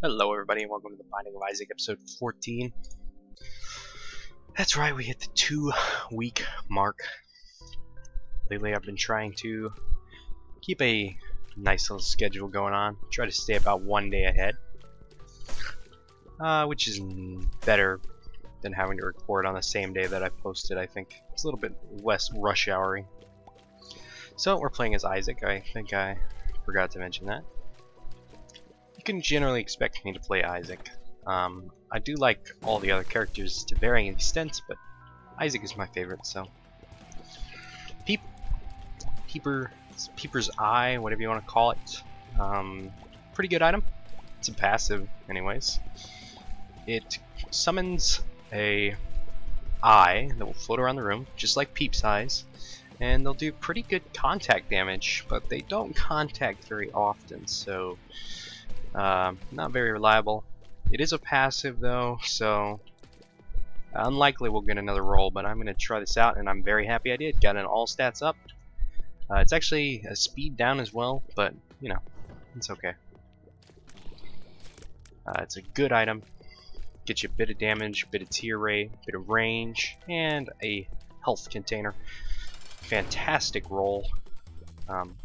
Hello everybody and welcome to the Binding of Isaac episode 14. That's right, we hit the 2-week mark. Lately I've been trying to keep a nice little schedule going on. Try to stay about one day ahead. Which is better than having to record on the same day that I posted. I think it's a little bit less rush houry. So we're playing as Isaac. I think I forgot to mention that. You can generally expect me to play Isaac. I do like all the other characters to varying extents, but Isaac is my favorite, so. Peeper's Eye, whatever you want to call it. Pretty good item. It's a passive, anyways. It summons a eye that will float around the room, just like Peep's eyes, and they'll do pretty good contact damage, but they don't contact very often, so not very reliable. It is a passive though, so unlikely we'll get another roll, but I'm going to try this out and I'm very happy I did. Got an all stats up. It's actually a speed down as well, but you know, it's okay. It's a good item. Gets you a bit of damage, bit of tier rate, bit of range, and a health container. Fantastic roll.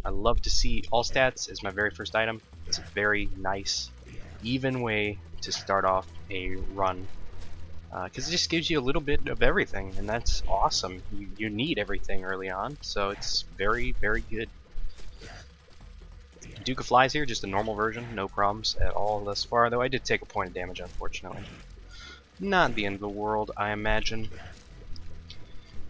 I love to see all stats as my very first item. It's a very nice, even way to start off a run, because it just gives you a little bit of everything, and that's awesome. You need everything early on, so it's very, very good. Duke of Flies here, just a normal version, no problems at all thus far, though I did take a point of damage, unfortunately. Not the end of the world, I imagine.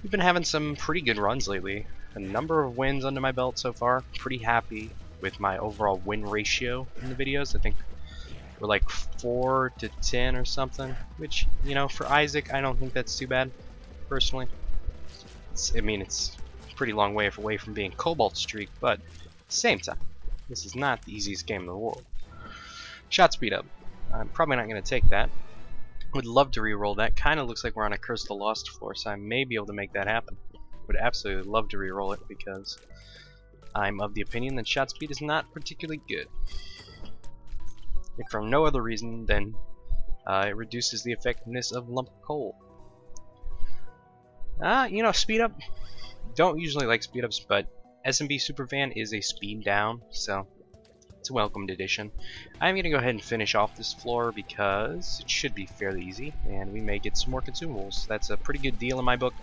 We've been having some pretty good runs lately. A number of wins under my belt so far. Pretty happy with my overall win ratio in the videos. I think we're like 4 to 10 or something, which, you know, for Isaac, I don't think that's too bad, personally. I mean, it's a pretty long way away from being Cobalt Streak, but at the same time, this is not the easiest game in the world. Shot speed up. I'm probably not going to take that. Would love to re-roll that. Kind of looks like we're on a Curse of the Lost floor, so I may be able to make that happen. Would absolutely love to re-roll it because I'm of the opinion that shot speed is not particularly good. If for no other reason than it reduces the effectiveness of lump of coal. You know, speed up. Don't usually like speed ups, but SMB Superfan is a speed down, so it's a welcomed addition. I'm gonna go ahead and finish off this floor because it should be fairly easy, and we may get some more consumables. That's a pretty good deal in my book.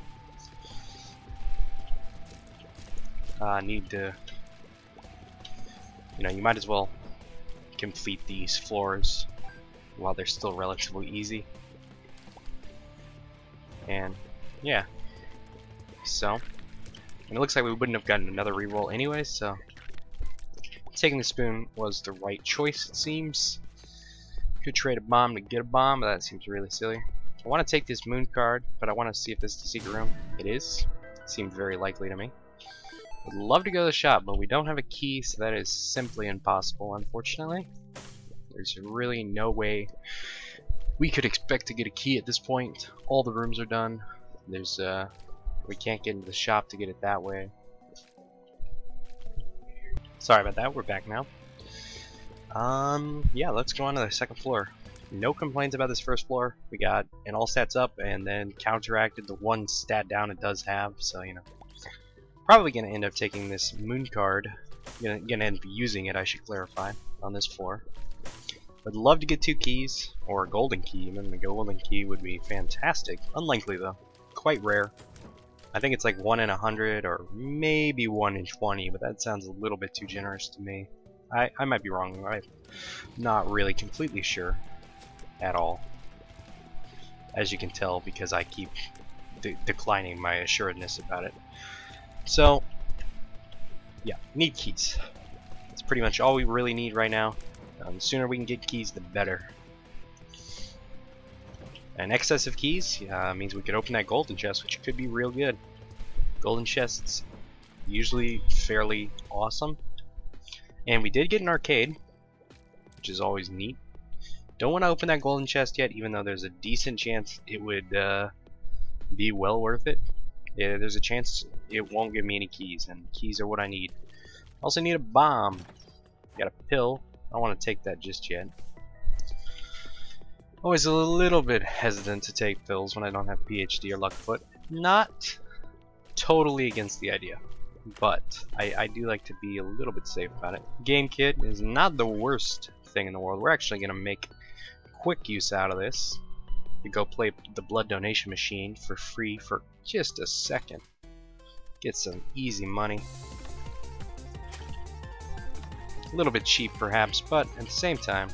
Need to, you know, you might as well complete these floors while they're still relatively easy. And yeah, so, and it looks like we wouldn't have gotten another reroll anyway, so taking the spoon was the right choice, it seems. Could trade a bomb to get a bomb, but that seems really silly. I want to take this moon card, but I want to see if this is the secret room. It is. Seems very likely to me. Would love to go to the shop, but we don't have a key, so that is simply impossible, unfortunately. There's really no way we could expect to get a key at this point. All the rooms are done. There's we can't get into the shop to get it that way. Sorry about that, we're back now. Yeah, let's go on to the second floor. No complaints about this first floor. We got an all stats up and then counteracted the one stat down it does have, so you know. Probably gonna end up taking this moon card. Gonna end up using it, I should clarify, on this floor. Would love to get 2 keys, or a golden key. Even the golden key would be fantastic. Unlikely though, quite rare. I think it's like 1 in 100 or maybe 1 in 20, but that sounds a little bit too generous to me. I might be wrong. I'm not really completely sure at all, as you can tell because I keep declining my assuredness about it. So yeah, need keys. That's pretty much all we really need right now. The sooner we can get keys, the better. And excess of keys means we could open that golden chest, which could be real good. Golden chests usually fairly awesome. And we did get an arcade, which is always neat. Don't want to open that golden chest yet, even though there's a decent chance it would be well worth it. Yeah, there's a chance it won't give me any keys, and keys are what I need. Also need a bomb. Got a pill. I don't want to take that just yet. Always a little bit hesitant to take pills when I don't have PhD or Luckfoot. Not totally against the idea, but I do like to be a little bit safe about it. Game kit is not the worst thing in the world. We're actually going to make quick use out of this to go play the blood donation machine for free for just a second. Get some easy money. A little bit cheap perhaps, but at the same time,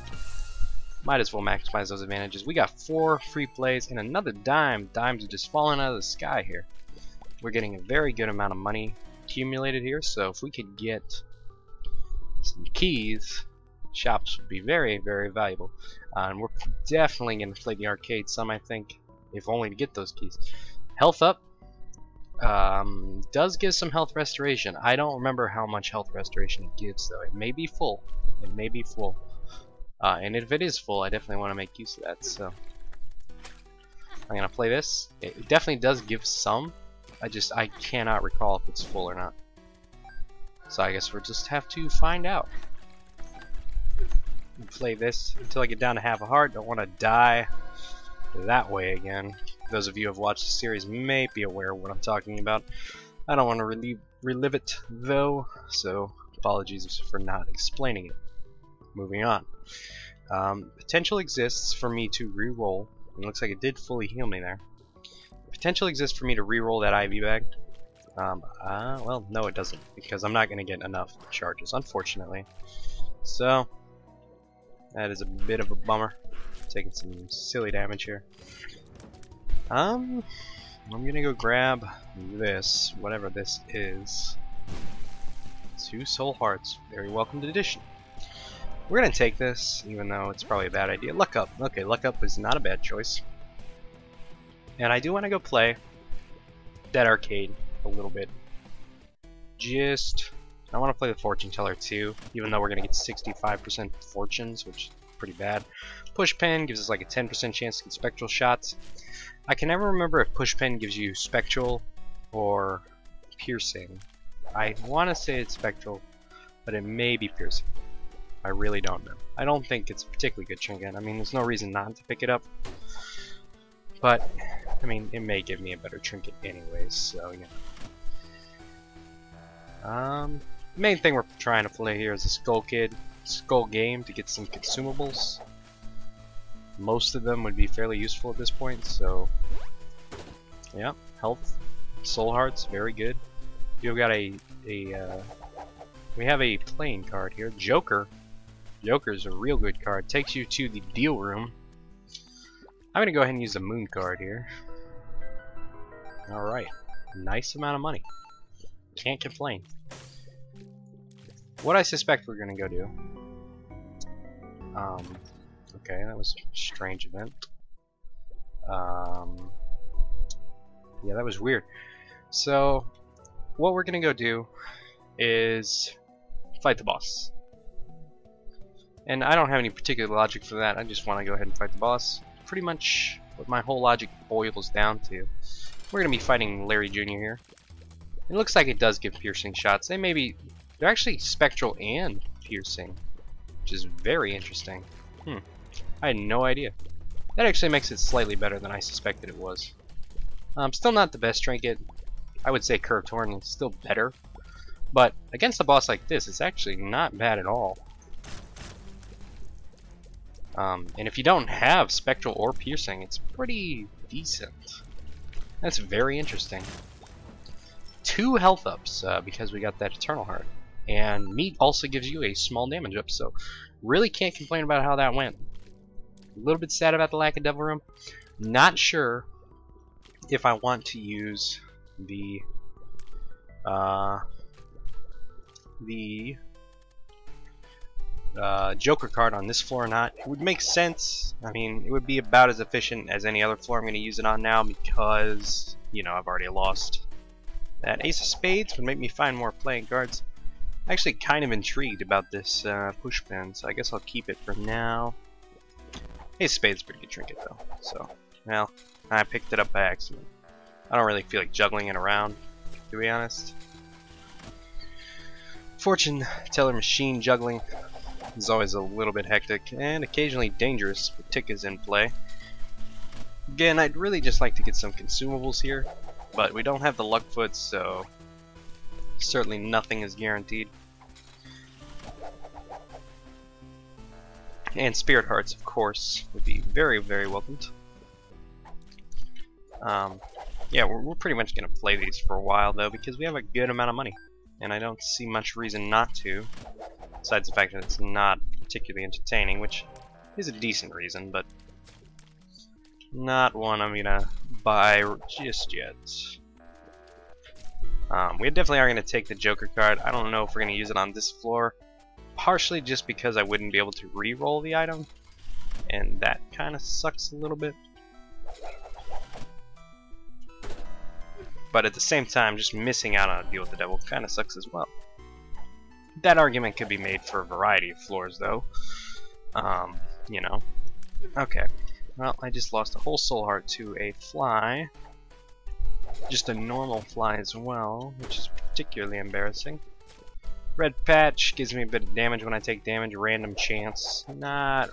might as well maximize those advantages. We got 4 free plays and another dime. Dimes are just falling out of the sky here. We're getting a very good amount of money accumulated here, so if we could get some keys, shops would be very, very valuable. And we're definitely going to play the arcade some, I think, if only to get those keys. Health up. Does give some health restoration. I don't remember how much health restoration it gives, though. It may be full. It may be full. And if it is full, I definitely want to make use of that. So I'm gonna play this. It definitely does give some. I cannot recall if it's full or not. So I guess we'll just have to find out. Play this until I get down to half a heart. Don't want to die that way again. Those of you who have watched the series may be aware of what I'm talking about. I don't want to relive it though, so apologies for not explaining it. Moving on. Potential exists for me to re-roll. It looks like it did fully heal me there. Potential exists for me to re-roll that IV bag. Well, no it doesn't, because I'm not going to get enough charges, unfortunately. So, that is a bit of a bummer. Taking some silly damage here. I'm gonna go grab this, whatever this is. 2 soul hearts. Very welcome to the addition. We're gonna take this, even though it's probably a bad idea. Luck up. Okay, luck up is not a bad choice. And I do want to go play that arcade a little bit. I want to play the fortune teller too, even though we're gonna get 65% fortunes, which is pretty bad. Push pin gives us like a 10% chance to get spectral shots. I can never remember if push pin gives you spectral or piercing. I want to say it's spectral, but it may be piercing. I really don't know. I don't think it's a particularly good trinket. I mean, there's no reason not to pick it up. But, I mean, it may give me a better trinket anyways, so, yeah. Main thing we're trying to play here is a skull game to get some consumables. Most of them would be fairly useful at this point, so, yeah. Health, soul hearts, very good. You've got we have a playing card here. Joker. Joker's a real good card. Takes you to the deal room. I'm gonna go ahead and use the moon card here. Alright. Nice amount of money. Can't complain. What I suspect we're gonna go do. Okay, that was a strange event. Yeah, that was weird. So, what we're gonna go do is fight the boss. And I don't have any particular logic for that. I just want to go ahead and fight the boss. Pretty much what my whole logic boils down to. We're gonna be fighting Larry Jr. here. It looks like it does give piercing shots. They're actually spectral and piercing, which is very interesting. I had no idea. That actually makes it slightly better than I suspected it was. Still not the best trinket. I would say Curved Horn is still better. But against a boss like this, it's actually not bad at all. And if you don't have spectral or piercing, it's pretty decent. That's very interesting. 2 health ups because we got that Eternal Heart. And meat also gives you a small damage up, so really can't complain about how that went. A little bit sad about the lack of Devil Room. Not sure if I want to use the Joker card on this floor or not. It would make sense. I mean, it would be about as efficient as any other floor I'm going to use it on now because, you know, I've already lost. That Ace of Spades would make me find more playing cards. I'm actually kind of intrigued about this push pin, so I guess I'll keep it for now. Ace of Spades is a pretty good trinket though, so, well, I picked it up by accident. I don't really feel like juggling it around, to be honest. Fortune teller machine juggling. is always a little bit hectic and occasionally dangerous if a tick is in play. Again, I'd really just like to get some consumables here, but we don't have the luck foot, so certainly nothing is guaranteed. And spirit hearts, of course, would be very, very welcomed. Yeah, we're pretty much going to play these for a while, though, because we have a good amount of money. And I don't see much reason not to, besides the fact that it's not particularly entertaining, which is a decent reason, but not one I'm going to buy just yet. We definitely are going to take the Joker card. I don't know if we're going to use it on this floor, partially just because I wouldn't be able to re-roll the item, and that kind of sucks a little bit. But at the same time, just missing out on a deal with the devil kind of sucks as well. That argument could be made for a variety of floors, though. You know. Okay. Well, I just lost a whole soul heart to a fly. Just a normal fly as well, which is particularly embarrassing. Red patch gives me a bit of damage when I take damage. Random chance. Not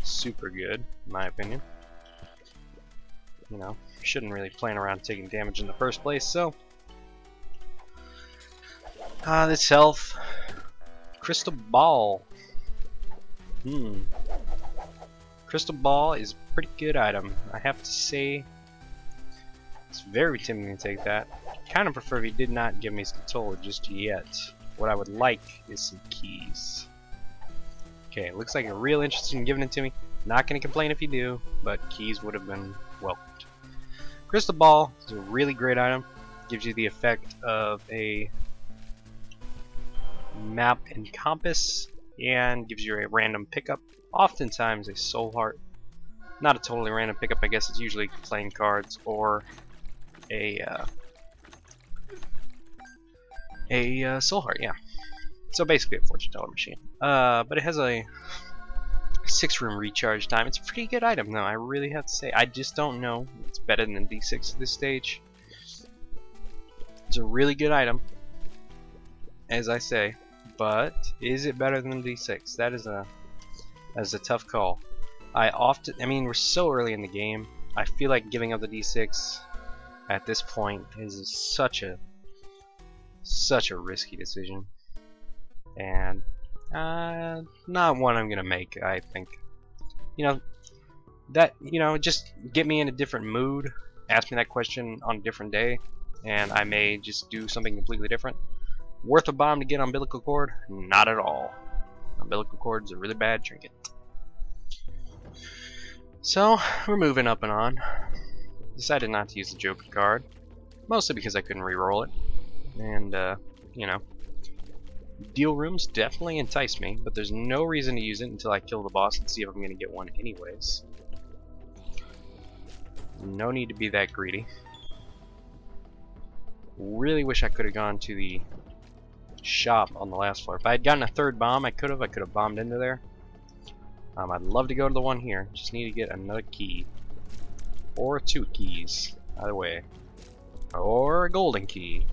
super good, in my opinion. You know, shouldn't really plan around taking damage in the first place, so. This health. Crystal Ball. Crystal Ball is a pretty good item, I have to say. It's very tempting to take that. Kind of prefer if he did not give me Scatola just yet. What I would like is some keys. Okay, looks like you're real interested in giving it to me. Not gonna complain if you do, but keys would have been welcomed. Crystal Ball is a really great item. Gives you the effect of a map and compass, and gives you a random pickup. Oftentimes a soul heart. Not a totally random pickup, I guess it's usually playing cards or a soul heart, yeah. So basically a fortune teller machine. But it has a 6-room recharge time. It's a pretty good item, though, I really have to say. I just don't know. It's better than D6 at this stage. It's a really good item, as I say. But is it better than D6? That is a tough call. I mean, we're so early in the game. I feel like giving up the D6 at this point is such a risky decision, and not one I'm gonna make. I think, just get me in a different mood. Ask me that question on a different day, and I may just do something completely different. Worth a bomb to get umbilical cord? Not at all. Umbilical cord's a really bad trinket. So we're moving up and on. Decided not to use the Joker card, mostly because I couldn't re-roll it, and deal rooms definitely entice me, but there's no reason to use it until I kill the boss and see if I'm gonna get one anyways. No need to be that greedy. Really wish I could have gone to the shop on the last floor. If I had gotten a third bomb, I could have bombed into there. I'd love to go to the one here. Just need to get another key. Or 2 keys. Either way. Or a golden key.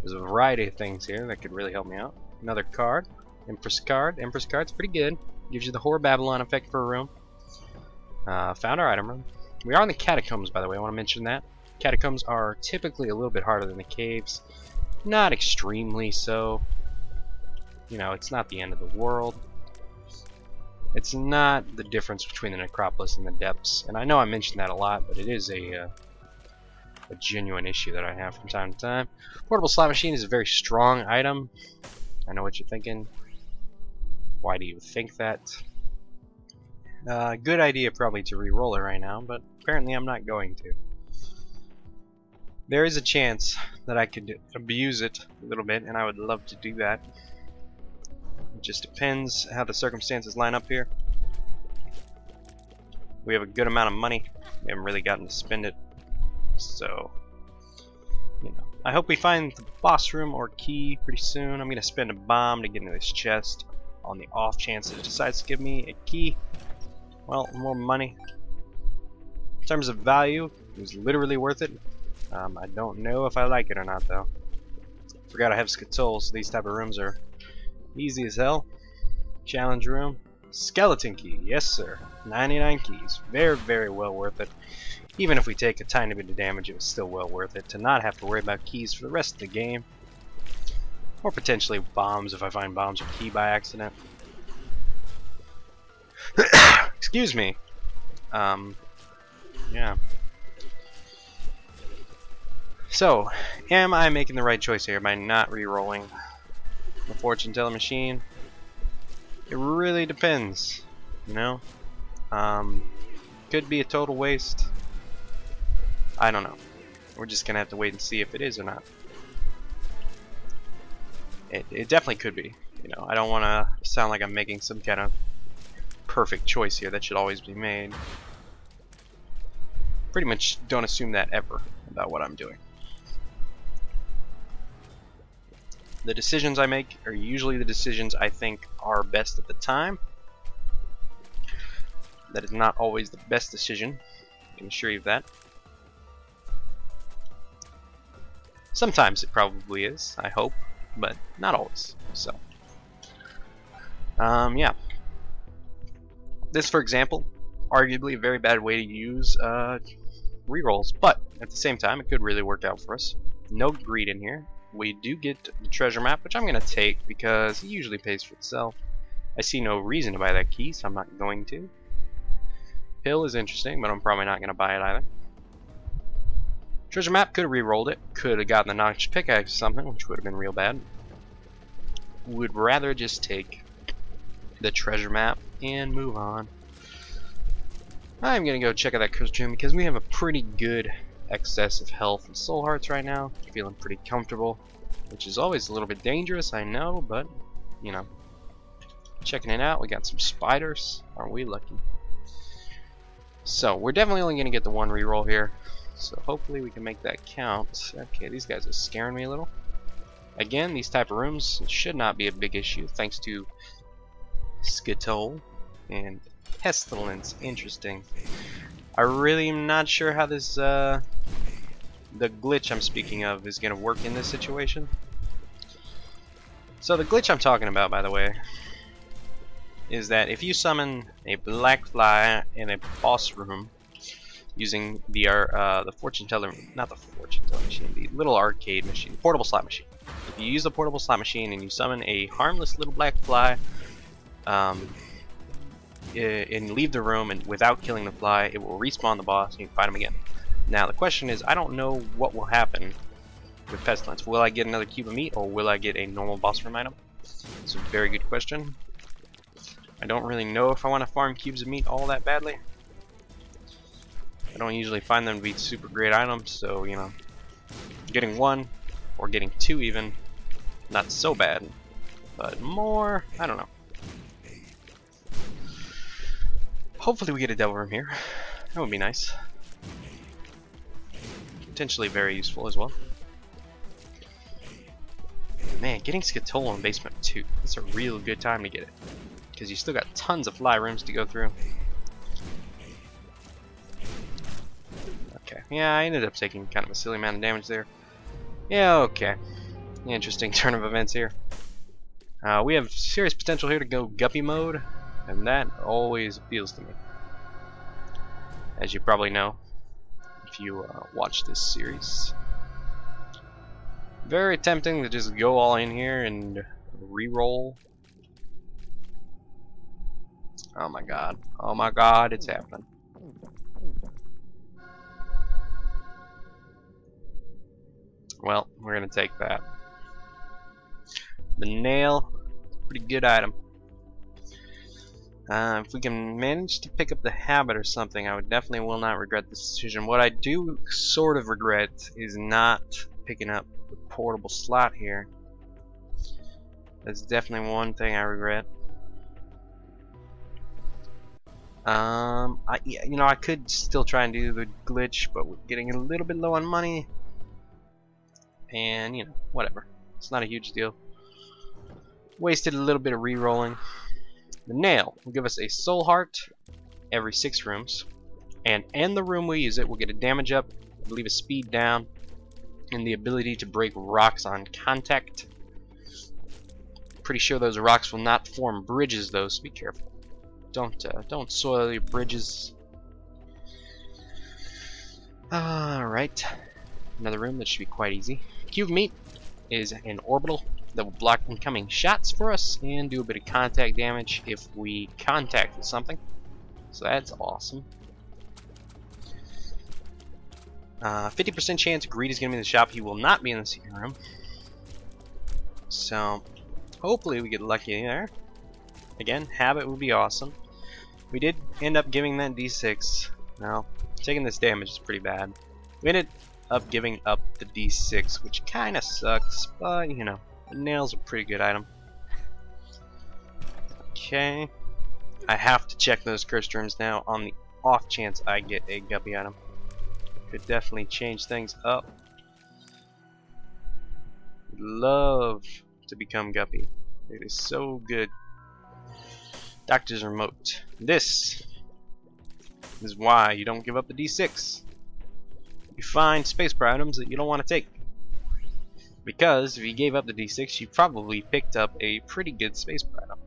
There's a variety of things here that could really help me out. Another card. Empress card. Empress card's pretty good. Gives you the Whore Babylon effect for a room. Found our item room. We are in the catacombs, by the way. I want to mention that. Catacombs are typically a little bit harder than the caves. Not extremely so. It's not the end of the world. It's not the difference between the necropolis and the depths, and I know I mentioned that a lot, but it is a genuine issue that I have from time to time. Portable slot machine is a very strong item. I know what you're thinking. Why do you think that? Good idea probably to re-roll it right now, but apparently I'm not going to. There is a chance that I could abuse it a little bit, and I would love to do that. It just depends how the circumstances line up here. We have a good amount of money. We haven't really gotten to spend it. So, I hope we find the boss room or key pretty soon. I'm going to spend a bomb to get into this chest on the off chance that it decides to give me a key. Well, more money. In terms of value, it was literally worth it. I don't know if I like it or not, though. Forgot I have Scatola, so these type of rooms are easy as hell. Challenge room. Skeleton key. Yes, sir. 99 keys. Very, very well worth it. Even if we take a tiny bit of damage, it was still well worth it to not have to worry about keys for the rest of the game. Or potentially bombs if I find bombs or key by accident. Excuse me. Yeah. So, am I making the right choice here by not re-rolling the fortune teller machine? It really depends, you know? Could be a total waste. I don't know. We're just gonna have to wait and see if it is or not. It definitely could be. You know, I don't want to sound like I'm making some kind of perfect choice here that should always be made. Pretty much don't assume that ever about what I'm doing. The decisions I make are usually the decisions I think are best at the time. That is not always the best decision, I can assure you of that. Sometimes it probably is, I hope, but not always. So, yeah. This, for example, arguably a very bad way to use rerolls, but at the same time, it could really work out for us. No greed in here. We do get the treasure map, which I'm going to take because it usually pays for itself. I see no reason to buy that key, so I'm not going to. Pill is interesting, but I'm probably not going to buy it either. Treasure map, could have re-rolled it. Could have gotten the notched pickaxe or something, which would have been real bad. Would rather just take the treasure map and move on. I'm going to go check out that crystal gym because we have a pretty good excess of health and soul hearts right now. Feeling pretty comfortable, which is always a little bit dangerous, I know, but you know, checking it out. We got some spiders. Aren't we lucky? So we're definitely only going to get the one reroll here, so hopefully we can make that count. Okay, these guys are scaring me a little. Again, these type of rooms should not be a big issue thanks to Skittle and Pestilence. Interesting. I really am not sure how this the glitch I'm speaking of is gonna work in this situation. So the glitch I'm talking about, by the way, is that if you summon a black fly in a boss room using the fortune teller, not the fortune teller machine, the little arcade machine, the portable slot machine. If you use the portable slot machine and you summon a harmless little black fly, and leave the room, and without killing the fly, it will respawn the boss and you can fight him again. Now the question is, I don't know what will happen with Pestilence. Will I get another cube of meat, or will I get a normal boss room item? It's a very good question. I don't really know if I want to farm cubes of meat all that badly. I don't usually find them to be super great items, so you know, getting one or getting two even, not so bad, but more, I don't know. Hopefully we get a devil room here. That would be nice. Potentially very useful as well. Man, getting Skittle in basement 2. That's a real good time to get it, because you still got tons of fly rooms to go through. Okay, yeah, I ended up taking kind of a silly amount of damage there. Yeah, okay. Interesting turn of events here. We have serious potential here to go guppy mode, and that always appeals to me, as you probably know if you watch this series. Very tempting to just go all in here and re-roll. Oh my god, it's happening. Well, we're gonna take that. The nail, pretty good item. If we can manage to pick up the habit or something, I would definitely will not regret this decision. What I do sort of regret is not picking up the portable slot here. That's definitely one thing I regret. You know, I could still try and do the glitch, but we're getting a little bit low on money, and you know, whatever. It's not a huge deal. Wasted a little bit of re-rolling. The nail will give us a soul heart every 6 rooms, and in the room we use it, we'll get a damage up, I believe a speed down, and the ability to break rocks on contact. Pretty sure those rocks will not form bridges, though, so be careful. Don't soil your bridges. Alright. Another room that should be quite easy. Cube meat is an orbital that will block incoming shots for us and do a bit of contact damage if we contact with something. So that's awesome. 50% chance Greed is going to be in the shop. He will not be in the secret room. So hopefully we get lucky there. Again, habit would be awesome. We did end up giving that D6. Now, taking this damage is pretty bad. We ended up giving up the D6, which kind of sucks, but you know, the nail's a pretty good item. Okay, I have to check those cursed rooms now on the off chance I get a guppy item. Could definitely change things up. Would love to become guppy. It is so good. Doctor's remote. This is why you don't give up the D6. You find space bar items that you don't want to take. Because if you gave up the D6, you probably picked up a pretty good space bar item.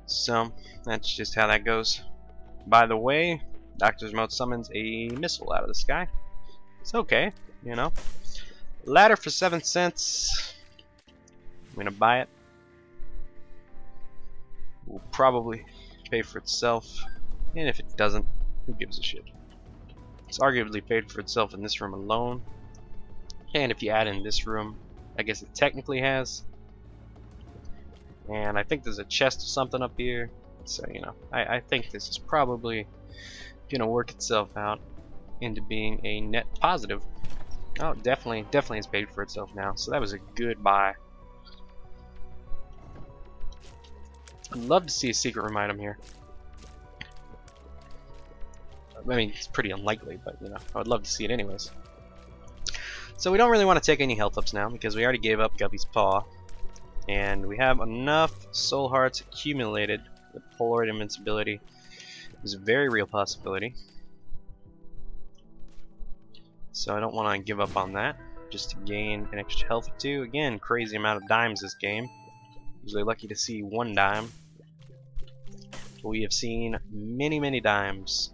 So that's just how that goes. By the way, Doctor's remote summons a missile out of the sky. It's okay, you know. Ladder for 7 cents. I'm gonna buy it. Will probably pay for itself, and if it doesn't, who gives a shit? It's arguably paid for itself in this room alone, and if you add in this room, I guess it technically has. And I think there's a chest or something up here, so you know, I think this is probably gonna work itself out into being a net positive. Oh, definitely it's paid for itself now, so that was a good buy. I'd love to see a secret room item here. I mean, it's pretty unlikely, but you know, I would love to see it anyways. So we don't really want to take any health ups now because we already gave up Guppy's Paw, and we have enough soul hearts accumulated with Polaroid invincibility. It's a very real possibility. So I don't want to give up on that just to gain an extra health or 2. Again, crazy amount of dimes this game. Usually lucky to see 1 dime. But we have seen many dimes,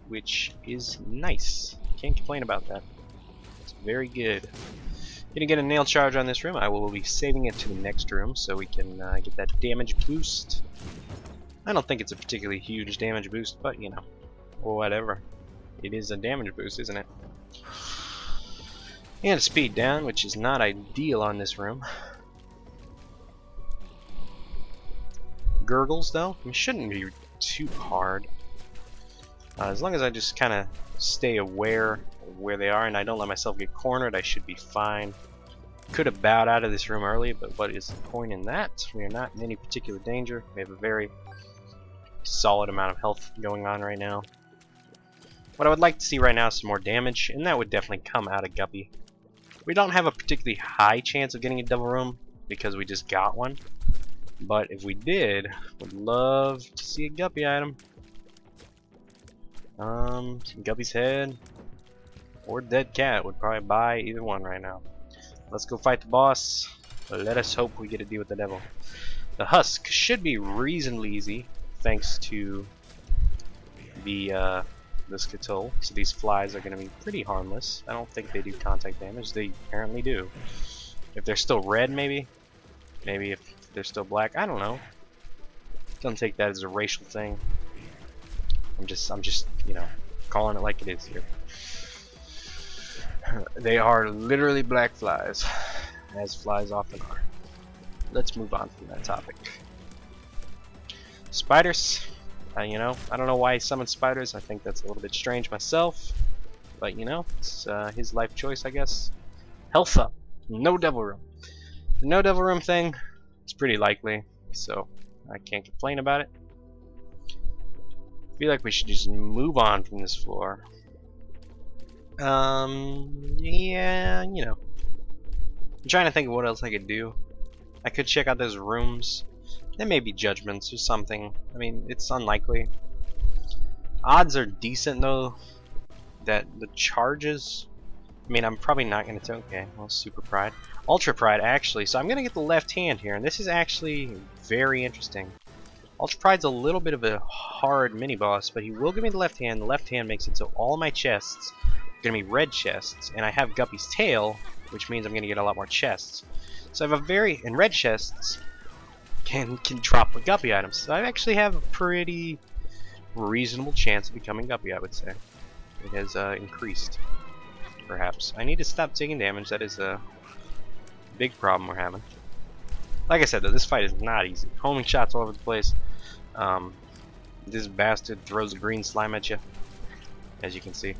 which is nice. Can't complain about that. It's very good. Gonna get a nail charge on this room. I will be saving it to the next room so we can get that damage boost. I don't think it's a particularly huge damage boost, but you know, whatever. It is a damage boost, isn't it? And a speed down, which is not ideal on this room. Gurgles, though, it shouldn't be too hard. As long as I just kind of stay aware of where they are and I don't let myself get cornered, I should be fine. Could have bowed out of this room early, but what is the point in that? We are not in any particular danger. We have a very solid amount of health going on right now. What I would like to see right now is some more damage, and that would definitely come out of Guppy. We don't have a particularly high chance of getting a double room because we just got one. But if we did, would love to see a Guppy item. Some Guppy's head or dead cat would probably buy either one right now. Let's go fight the boss. Let us hope we get a deal with the devil. The husk should be reasonably easy thanks to the Scuttle. So these flies are going to be pretty harmless. I don't think they do contact damage. They apparently do. If they're still red, maybe if they're still black, I don't know. Don't take that as a racial thing. I'm just you know, calling it like it is here. They are literally black flies, as flies often are. Let's move on from that topic. Spiders. You know, I don't know why he summoned spiders. I think that's a little bit strange myself. But you know, it's his life choice, I guess. Health up. No devil room. The no devil room thing, it's pretty likely, so I can't complain about it. I feel like we should just move on from this floor. Yeah, you know. I'm trying to think of what else I could do. I could check out those rooms. There may be judgments or something. I mean, it's unlikely. Odds are decent though that the charges. I mean, I'm probably not gonna take. Okay, well, super pride. Ultra Pride, actually. So I'm going to get the left hand here, and this is actually very interesting. Ultra Pride's a little bit of a hard mini-boss, but he will give me the left hand. The left hand makes it so all of my chests are going to be red chests, and I have Guppy's tail, which means I'm going to get a lot more chests. So I have a very... and red chests can drop with Guppy items. So I actually have a pretty reasonable chance of becoming Guppy, I would say. It has increased, perhaps. I need to stop taking damage. That is a big problem we're having. Like I said, though, this fight is not easy. Homing shots all over the place. This bastard throws a green slime at you, as you can see.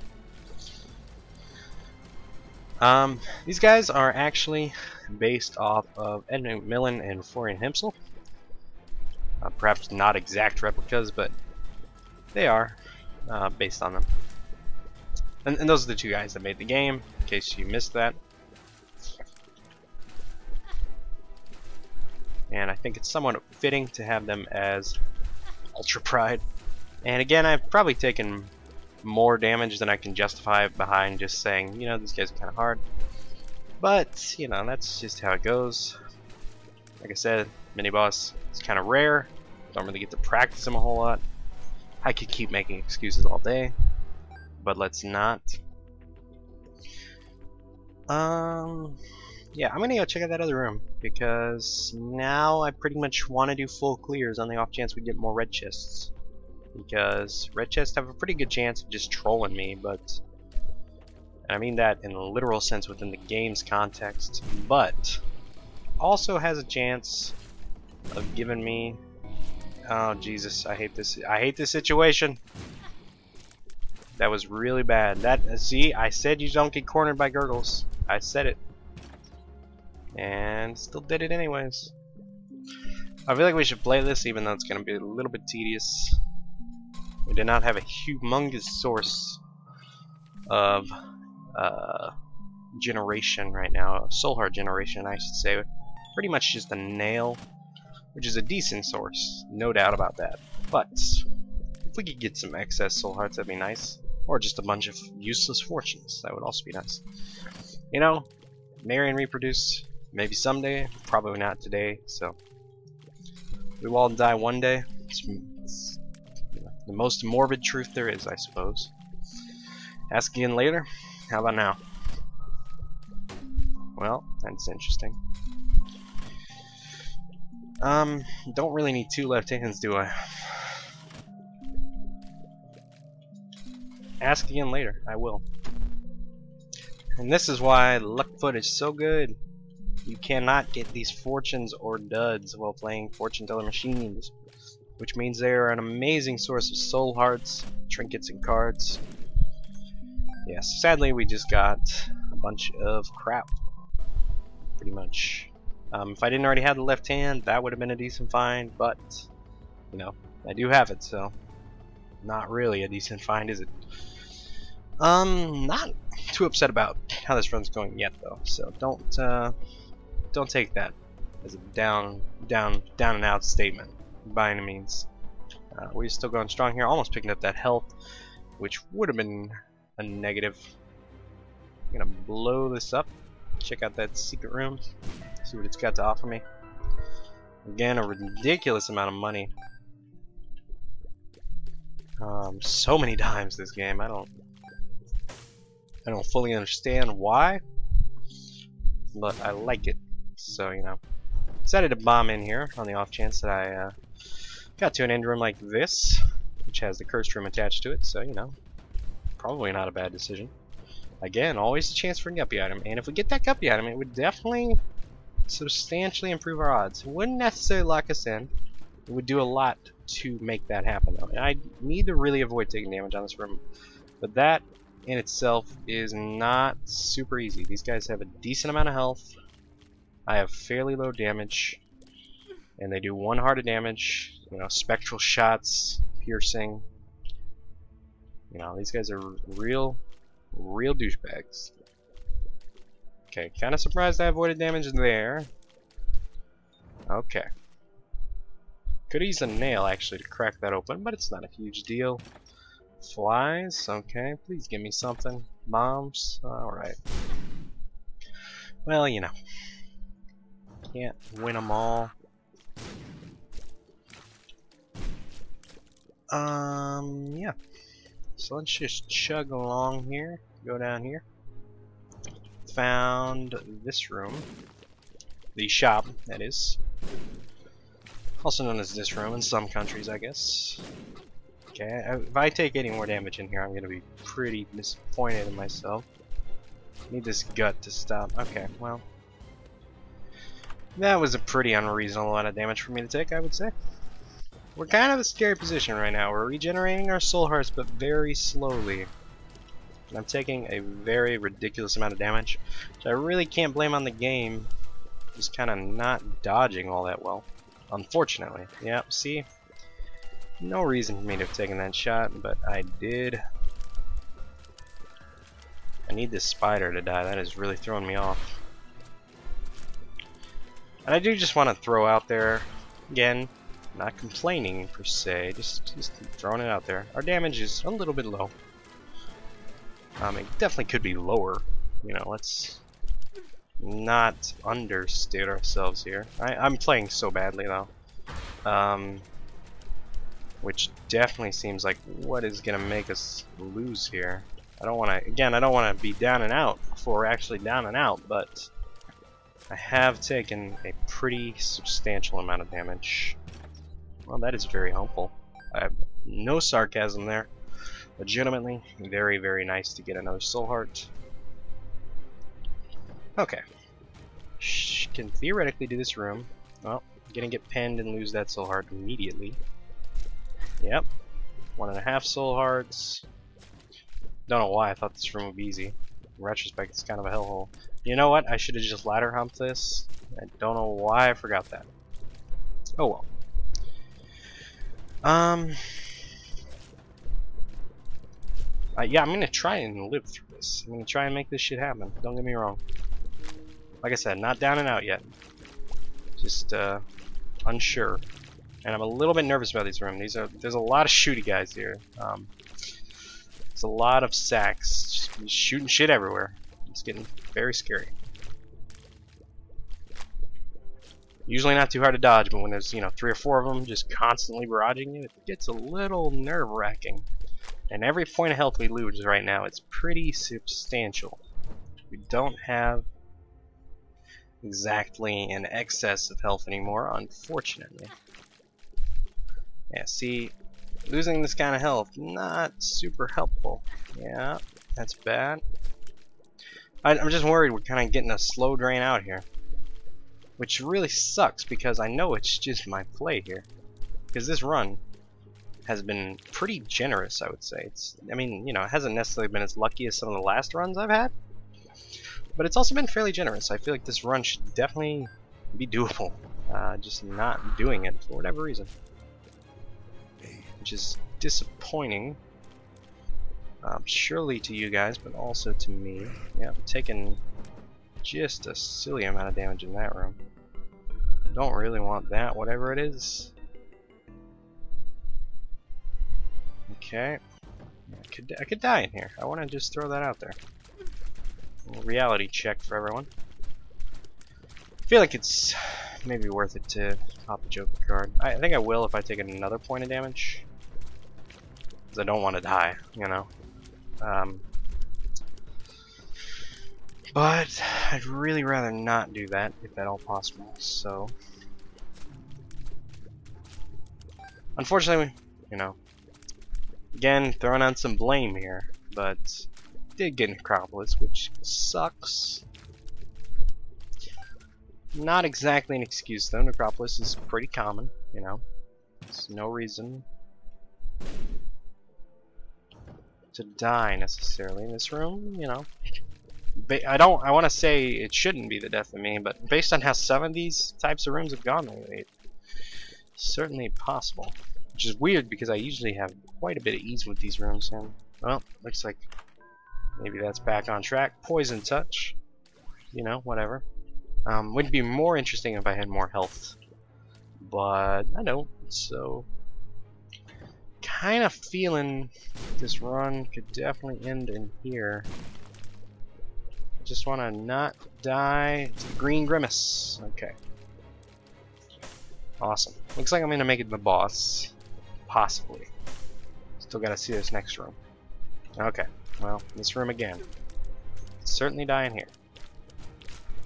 These guys are actually based off of Edmund Millen and Florian Hempsel. Perhaps not exact replicas, but they are based on them. And those are the two guys that made the game, in case you missed that. And I think it's somewhat fitting to have them as Ultra Pride. And again, I've probably taken more damage than I can justify behind just saying, you know, these guys are kind of hard. But, you know, that's just how it goes. Like I said, mini-boss is kind of rare. Don't really get to practice them a whole lot. I could keep making excuses all day, but let's not. Yeah, I'm gonna go check out that other room, because now I pretty much want to do full clears on the off chance we get more red chests. Because red chests have a pretty good chance of just trolling me, but I mean that in a literal sense within the game's context, but also has a chance of giving me... Oh Jesus, I hate this situation. That was really bad. See, I said you don't get cornered by gurgles. I said it. And still did it anyways. I feel like we should play this, even though it's gonna be a little bit tedious. We did not have a humongous source of generation right now. Soul Heart generation, I should say. Pretty much just a nail, which is a decent source, no doubt about that. But if we could get some excess soul hearts, that'd be nice. Or just a bunch of useless fortunes, that would also be nice. You know, marry and reproduce, maybe someday, probably not today. So we will all die one day. It's you know, the most morbid truth there is, I suppose. Ask again later. How about now? Well, that's interesting. Don't really need two left hands, do I? Ask again later. I will. And this is why Luckfoot is so good. You cannot get these fortunes or duds while playing fortune teller machines, which means they are an amazing source of soul hearts, trinkets, and cards. Yes, sadly we just got a bunch of crap. Pretty much. If I didn't already have the left hand, that would have been a decent find, but, you know, I do have it, so not really a decent find, is it? Not too upset about how this run's going yet, though, so don't take that as a down and out statement by any means. We're still going strong here, almost picking up that health, which would have been a negative. I'm gonna blow this up, check out that secret room. See what it's got to offer me. Again, a ridiculous amount of money. So many dimes this game. I don't fully understand why, but I like it. So, you know, decided to bomb in here on the off chance that I got to an end room like this, which has the cursed room attached to it. So, you know, probably not a bad decision. Again, always a chance for a guppy item, and if we get that guppy item, it would definitely substantially improve our odds. It wouldn't necessarily lock us in. It would do a lot to make that happen, though. And I need to really avoid taking damage on this room, but that in itself is not super easy. These guys have a decent amount of health. I have fairly low damage, and they do 1 heart of damage. You know, spectral shots, piercing. You know, these guys are real douchebags. Okay, kind of surprised I avoided damage there. Okay. Could use a nail actually to crack that open, but it's not a huge deal. Flies, okay, please give me something. Bombs, alright. Well, you know, can't win them all. Yeah. So let's just chug along here. Go down here. Found this room. The shop, that is. Also known as this room in some countries, I guess. Okay, if I take any more damage in here, I'm gonna be pretty disappointed in myself. Need this gut to stop. Okay, well. That was a pretty unreasonable amount of damage for me to take, I would say. We're kind of in a scary position right now. We're regenerating our soul hearts, but very slowly. And I'm taking a very ridiculous amount of damage, which I really can't blame on the game. Just kind of not dodging all that well, unfortunately. Yep, see? No reason for me to have taken that shot, but I did. I need this spider to die. That is really throwing me off. And I do just want to throw out there, again, not complaining per se, just throwing it out there. Our damage is a little bit low. It definitely could be lower. You know, let's not understate ourselves here. I'm playing so badly though, which definitely seems like what is gonna make us lose here. I don't want to. Again, I don't want to be down and out before we're actually down and out, but I have taken a pretty substantial amount of damage. Well, that is very helpful. I have no sarcasm there. Legitimately, very, very nice to get another soul heart. Okay. Can theoretically do this room. Well, gonna get pinned and lose that soul heart immediately. Yep. 1.5 soul hearts. Don't know why I thought this room would be easy. In retrospect, it's kind of a hellhole. You know what? I should have just ladder humped this. I don't know why I forgot that. Oh well. Yeah, I'm gonna try and live through this. I'm gonna try and make this shit happen. Don't get me wrong. Like I said, not down and out yet. Just unsure, and I'm a little bit nervous about these rooms. There's a lot of shooty guys here. There's a lot of sacks just shooting shit everywhere. It's getting very scary. Usually not too hard to dodge, but when there's 3 or 4 of them just constantly barraging you, it gets a little nerve-wracking. And every point of health we lose right now, it's pretty substantial. We don't have exactly an excess of health anymore, unfortunately. Yeah, see, losing this kind of health, not super helpful. Yeah, that's bad. I'm just worried we're kind of getting a slow drain out here. Which really sucks because I know it's just my play here. Because this run has been pretty generous, I would say. I mean, it hasn't necessarily been as lucky as some of the last runs I've had. But it's also been fairly generous. I feel like this run should definitely be doable. Just not doing it for whatever reason. Which is disappointing. Surely to you guys, but also to me. Yeah, I'm taking just a silly amount of damage in that room. Don't really want that, whatever it is. Okay. I could die in here. I want to just throw that out there. A little reality check for everyone. I feel like it's maybe worth it to pop a Joker card. I think I will if I take another point of damage. Because I don't want to die, But I'd really rather not do that, if at all possible. So, unfortunately, again, throwing on some blame here, but did get Necropolis, which sucks. Not exactly an excuse though. Necropolis is pretty common, There's no reason to die necessarily in this room, I want to say it shouldn't be the death of me, but based on how some of these types of rooms have gone lately, it's certainly possible. Which is weird because I usually have quite a bit of ease with these rooms. And, well, looks like maybe that's back on track. Poison touch, whatever. Would be more interesting if I had more health, but I don't. So, kind of feeling this run could definitely end in here. just want to not die to the green grimace. Okay. Awesome. Looks like I'm gonna make it the boss. Possibly. Still gotta see this next room. Okay. Well, this room again. Certainly die in here.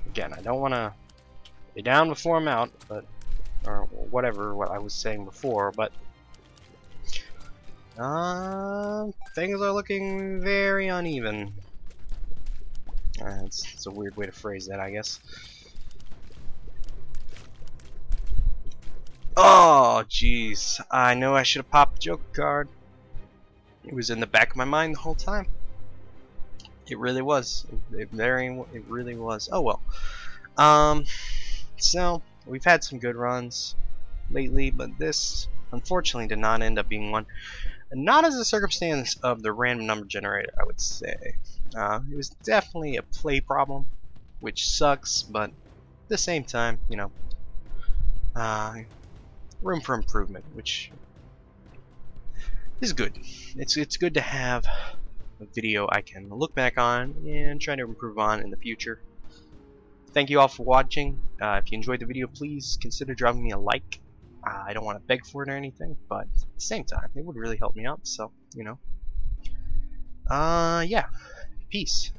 Again, I don't want to be down before I'm out, but or whatever what I was saying before, but things are looking very uneven. It's a weird way to phrase that, I guess. Oh, jeez. I know I should have popped the Joker card. It was in the back of my mind the whole time. It really was. It really was. Oh well. So we've had some good runs lately, but this unfortunately did not end up being one. And not as a circumstance of the random number generator, I would say. It was definitely a play problem, which sucks, but at the same time, you know, room for improvement, which is good. It's good to have a video I can look back on and try to improve on in the future. Thank you all for watching. If you enjoyed the video, please consider dropping me a like. I don't want to beg for it or anything, but at the same time, it would really help me out. So, you know. Yeah. Peace.